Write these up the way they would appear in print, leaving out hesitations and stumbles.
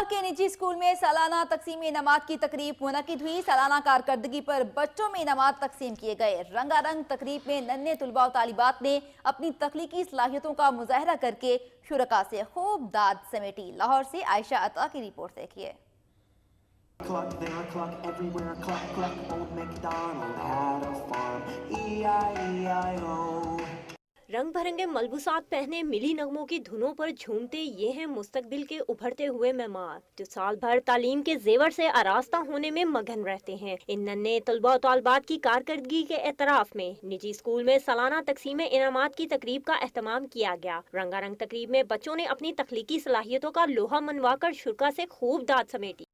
लाहौर के निजी स्कूल में सालाना तकसीम इनामात की तकरीब मुनक्किद हुई। सालाना कारकर्दगी पर बच्चों में इनामात तकसीम किए गए। रंगारंग तकरीब में नन्हे तुलबा और तालिबात ने अपनी तख्लीकी सलाहियतों का मुजाहरा करके शुरका से खूब दाद समेटी। लाहौर से आयशा अता की रिपोर्ट देखिए। रंग भरंगे मलबूसात पहने मिली नगमों की धुनों पर झूमते ये हैं मुस्तकबिल के उभरते हुए मेहमान, जो साल भर तालीम के जेवर से आरास्ता होने में मगन रहते हैं। इन नन्हे तलबा और तालिबात की कारकर्दगी के एतराफ में निजी स्कूल में सालाना तकसीम इनामात की तकरीब का एहतमाम किया गया। रंगारंग तकरीब में बच्चों ने अपनी तख्लीकी सलाहियतों का लोहा मनवा कर शुरा से खूब दाद समेटी।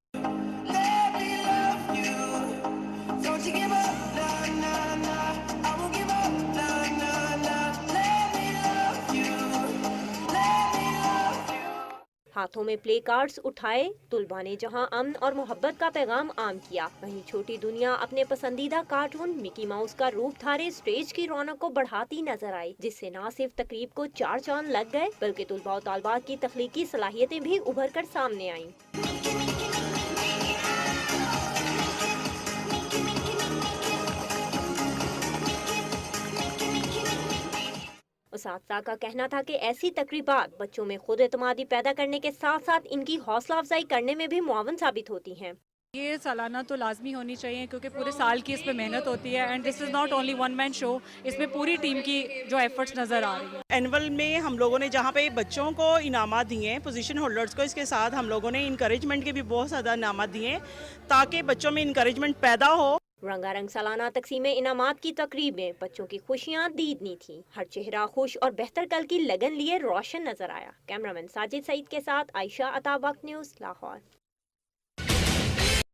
हाथों में प्ले कार्ड्स उठाए तुलबा ने जहां अमन और मोहब्बत का पैगाम आम किया, वहीं छोटी दुनिया अपने पसंदीदा कार्टून मिकी माउस का रूप धारे स्टेज की रौनक को बढ़ाती नजर आई, जिससे न सिर्फ तकरीब को चार चांद लग गए बल्कि तुलबा और तालिबात की तख्लीकी सलाहियतें भी उभर कर सामने आईं। उस्ताद का कहना था कि ऐसी तकरीबात बच्चों में खुद एतमादी पैदा करने के साथ साथ इनकी हौसला अफजाई करने में भी मुआवन साबित होती हैं। ये सालाना तो लाजमी होनी चाहिए क्योंकि पूरे साल की इस पे मेहनत होती है and this is not only one man show, इसमें पूरी टीम की जो एफर्ट्स नज़र आ रही है। एनुअल में हम लोगों ने जहाँ पे बच्चों को इनामात दिए हैं, पोजीशन होल्डर्स को, इसके साथ हम लोगों ने इंकरेजमेंट के भी बहुत ज़्यादा इनामात दिए हैं ताकि बच्चों में इंकरेजमेंट पैदा हो। रंगारंग सालाना तकसीम इनामात की तकरीब में बच्चों की खुशियां दीदनी थी। हर चेहरा खुश और बेहतर कल की लगन लिए रोशन नजर आया। कैमरामैन साजिद सईद के साथ आयशा अता, वक्त न्यूज़, लाहौर।